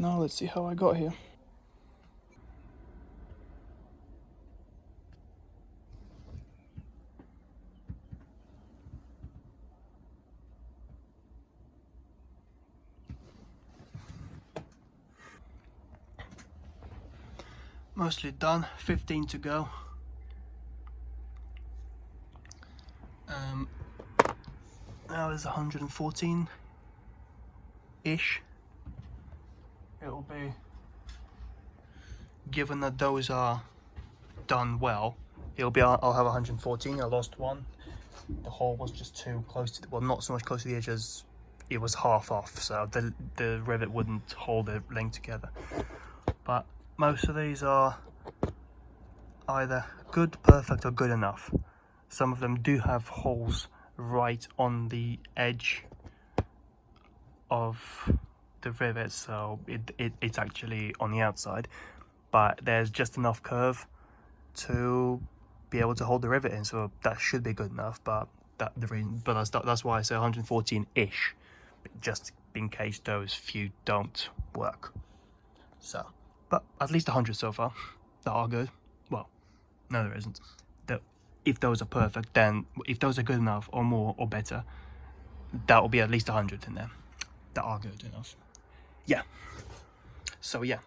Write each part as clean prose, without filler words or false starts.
Now let's see how I got here. Mostly done, 15 to go. Now is 114-ish. It'll be, given that those are done well, it'll be, I'll have 114. I lost one. The hole was just too close to, well, not so much close to the edge as it was half off, so the rivet wouldn't hold the length together. But most of these are either good, perfect, or good enough. Some of them do have holes right on the edge of the rivet, so it's actually on the outside, but there's just enough curve to be able to hold the rivet in, so that should be good enough. But that's why I say 114-ish, just in case those few don't work. So, but at least 100 so far that are good. Well, no, there isn't. If those are perfect, then if those are good enough or more or better, that will be at least 100 in there that are good enough. Yeah. So yeah.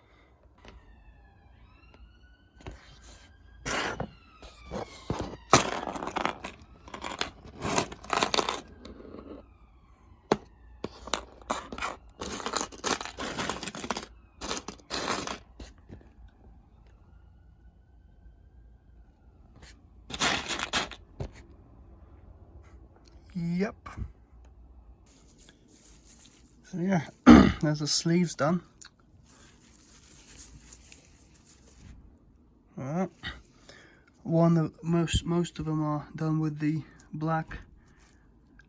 Yep. So yeah, there's the sleeves done. Alright. Most of them are done with the black.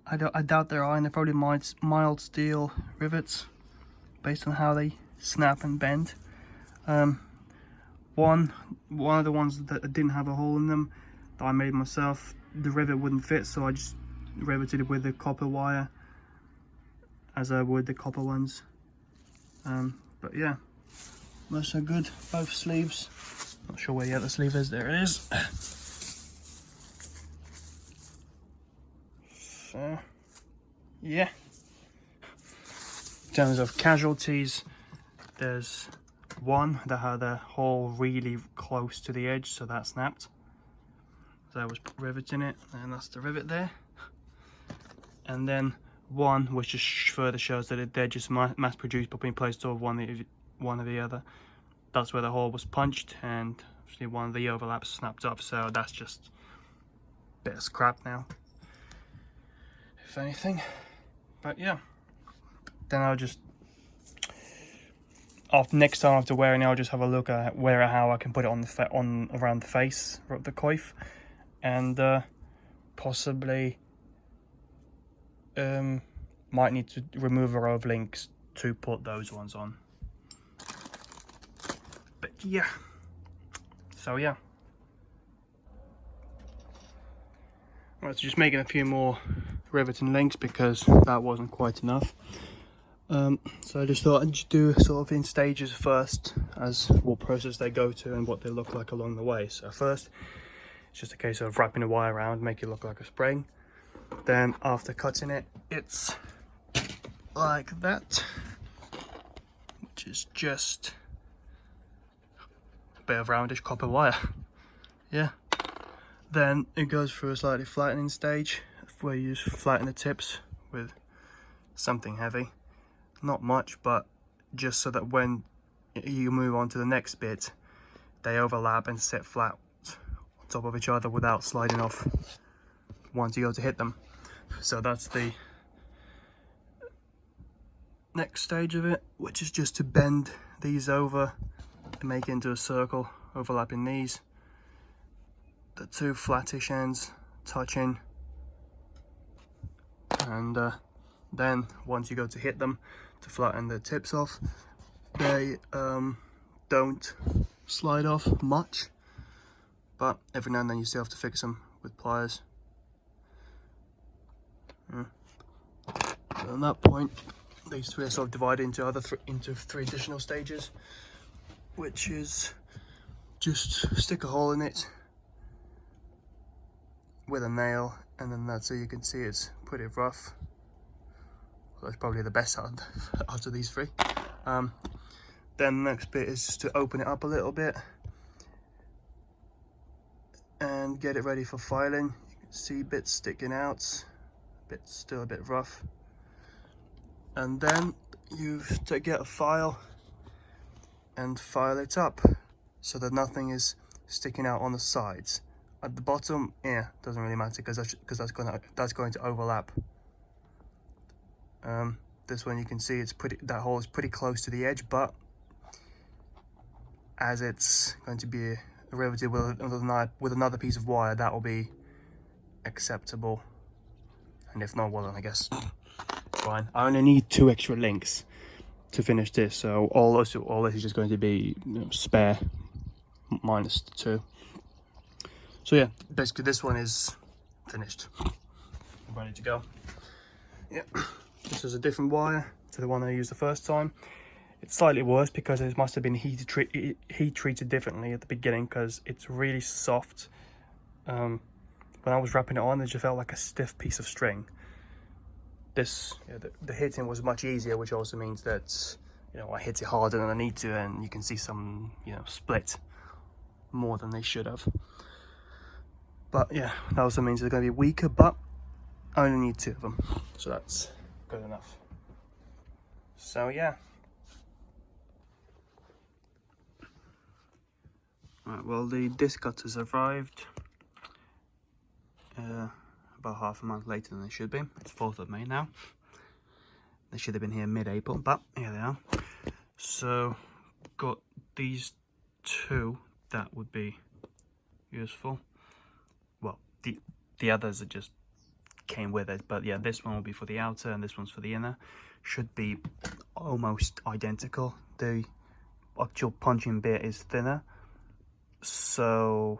I doubt there are, and they're probably mild steel rivets, based on how they snap and bend. One of the ones that didn't have a hole in them that I made myself, the rivet wouldn't fit, so I just riveted it with the copper wire as I would the copper ones. But yeah, most are good. Both sleeves. Not sure where the other sleeve is. There it is. So yeah, in terms of casualties, there's one that had a hole really close to the edge, so that snapped. So I was riveting it, and that's the rivet there. And then one which just further shows that they're just mass produced but being placed over one or the other. That's where the hole was punched, and actually one of the overlaps snapped off, so that's just a bit of scrap now, if anything. But yeah, then I'll just, next time after wearing it, I'll just have a look at how I can put it on around the face of the coif, and possibly might need to remove a row of links to put those ones on. But yeah, so yeah, right, so just making a few more riveting links because that wasn't quite enough. So I just thought I'd just do sort of in stages first, as what process they go to and what they look like along the way. So first, it's just a case of wrapping the wire around, make it look like a spring. Then after cutting it, it's like that, which is just a bit of roundish copper wire. Yeah. Then it goes through a slightly flattening stage where you just flatten the tips with something heavy. Not much, but just so that when you move on to the next bit, they overlap and sit flat on top of each other without sliding off once you go to hit them. So that's the next stage of it, which is just to bend these over and make it into a circle, overlapping these. The two flattish ends touching, and then once you go to hit them to flatten the tips off, they don't slide off much, but every now and then you still have to fix them with pliers. So at that point, these three are sort of divided into three additional stages, which is just stick a hole in it with a nail, and then that's so you can see it's pretty rough. Well, that's probably the best out of these three. Then the next bit is just to open it up a little bit and get it ready for filing. You can see bits sticking out, bits still a bit rough. And then you get a file and file it up so that nothing is sticking out on the sides. At the bottom, yeah, doesn't really matter because that's going to overlap. This one you can see that hole is pretty close to the edge, but as it's going to be riveted with another piece of wire, that will be acceptable. And if not, well, then I guess fine. I only need 2 extra links to finish this, so all this is just going to be, you know, spare minus the 2. So yeah, basically this one is finished, ready to go. Yeah, this is a different wire to the one I used the first time. It's slightly worse because it must have been heat treated differently at the beginning, because it's really soft. When I was wrapping it on, it just felt like a stiff piece of string. This, yeah, the hitting was much easier, which also means that, you know, I hit it harder than I need to, and you can see some, you know, split more than they should have. But yeah, that also means they're going to be weaker, but I only need 2 of them, so that's good enough. So yeah. Right, well, the disc cutters arrived about half a month later than they should be. It's 4th of May now. They should have been here mid-April, but here they are. So, got these 2 that would be useful. Well, the others are just came with it, but yeah, this one will be for the outer and this one's for the inner. Should be almost identical. The actual punching bit is thinner, so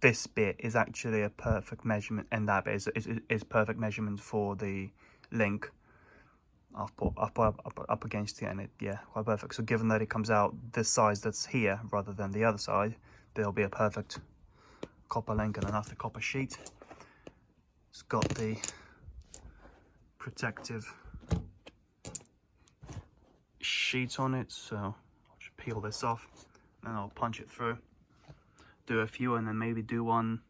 this bit is actually a perfect measurement, and that bit is perfect measurement for the link. I've put up against it, and it, yeah, quite perfect. So given that it comes out this size that's here rather than the other side, there'll be a perfect copper link and enough the copper sheet. It's got the protective sheet on it, so I'll just peel this off and I'll punch it through, do a few, and then maybe do one,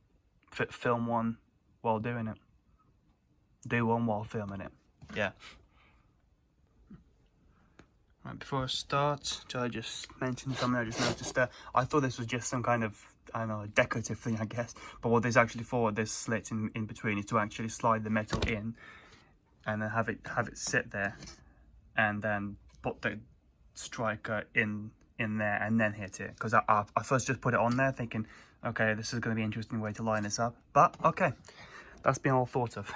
film one while doing it, do one while filming it. Yeah. Right, before I start, I just mentioned something I just noticed there. I thought this was just some kind of, I don't know, decorative thing, I guess, but what this actually for, this slit in between, is to actually slide the metal in and then have it sit there, and then put the striker in there and then hit it. Because I first just put it on there thinking, okay, this is going to be an interesting way to line this up, but okay, that's been all thought of.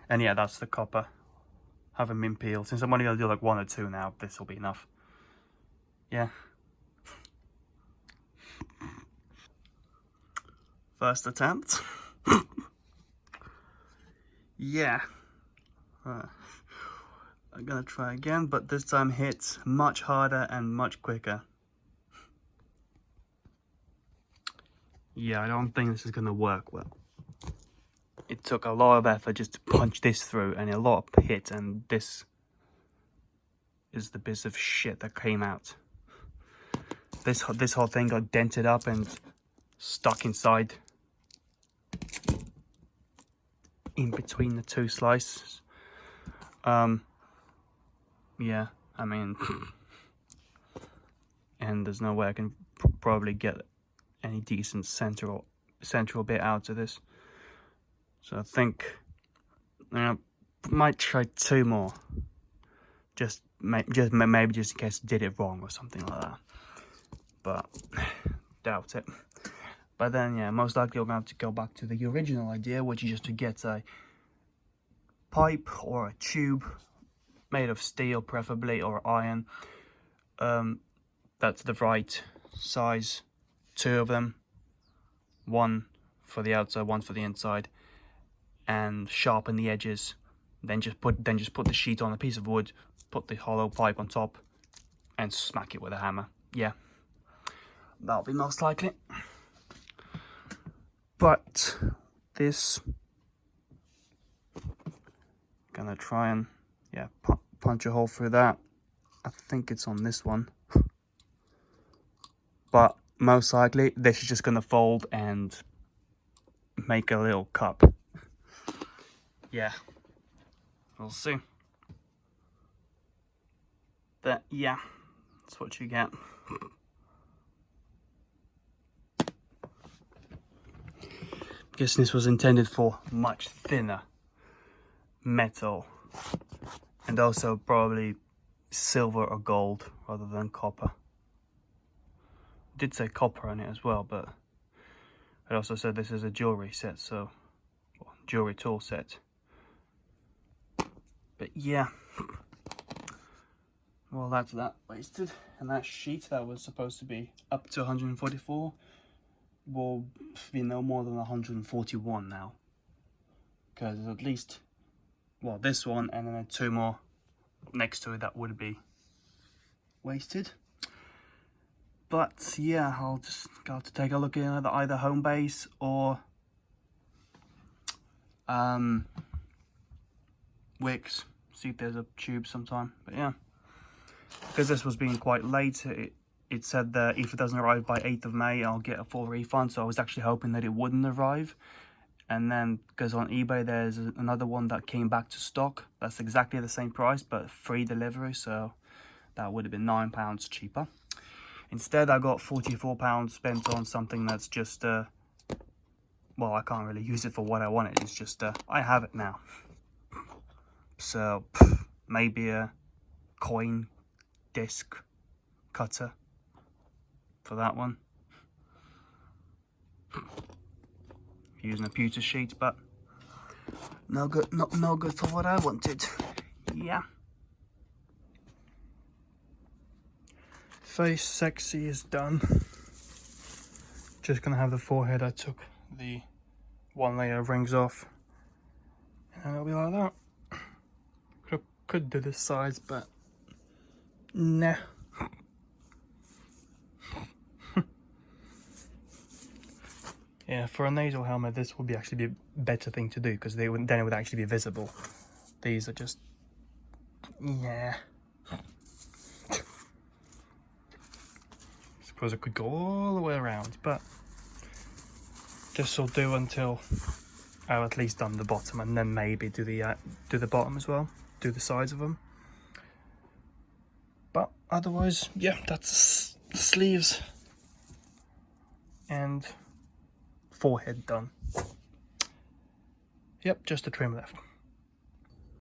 And yeah, that's the copper, haven't been peeled. Since I'm only going to do like 1 or 2 now, this will be enough. Yeah. First attempt. Yeah. I'm gonna try again, but this time hit much harder and much quicker. Yeah, I don't think this is gonna work well. It took a lot of effort just to punch this through, and a lot of hit, and this is the piece of shit that came out. This whole thing got dented up and stuck inside, in between the 2 slices. Yeah, I mean, and there's no way I can probably get any decent central bit out of this. So I think might try 2 more, just maybe just in case I did it wrong or something like that. But doubt it. But then yeah, most likely I'm gonna have to go back to the original idea, which is just to get a pipe or a tube made of steel, preferably, or iron. That's the right size, 2 of them, 1 for the outside, 1 for the inside, and sharpen the edges Then just put the sheet on a piece of wood, put the hollow pipe on top, and smack it with a hammer. Yeah, that'll be most likely. But this, gonna try and punch a hole through that. I think it's on this one, but most likely this is just gonna fold and make a little cup. Yeah, we'll see. But yeah, that's what you get. Guess this was intended for much thinner metal, and also probably silver or gold rather than copper. It did say copper on it as well, but it also said this is a jewelry set, so jewelry tool set. But yeah, well, that's that wasted. And that sheet that was supposed to be up to 144 will be no more than 141 now, because there's at least, well, this one and then 2 more next to it that would be wasted. But yeah, I'll just go to take a look at either home base or Wix, see if there's a tube sometime. But yeah, because this was being quite late, it said that if it doesn't arrive by 8th of May, I'll get a full refund. So I was actually hoping that it wouldn't arrive. And then, because on eBay, there's another one that came back to stock. That's exactly the same price, but free delivery. So that would have been £9 cheaper. Instead, I got £44 spent on something that's just, well, I can't really use it for what I wanted. It's just, I have it now. So maybe a coin disc cutter for that one, using a pewter sheet, but no good, no good for what I wanted. Yeah, face sexy is done. Just gonna have the forehead. I took the 1 layer of rings off, and it'll be like that. Could do this size, but nah. Yeah, for a nasal helmet, this would actually be a better thing to do, because then it would actually be visible. These are just, yeah. Suppose I could go all the way around, but this will do until I've at least done the bottom, and then maybe do the bottom as well, do the sides of them. But otherwise, yeah, that's the sleeves and forehead done. Yep, just the trim left.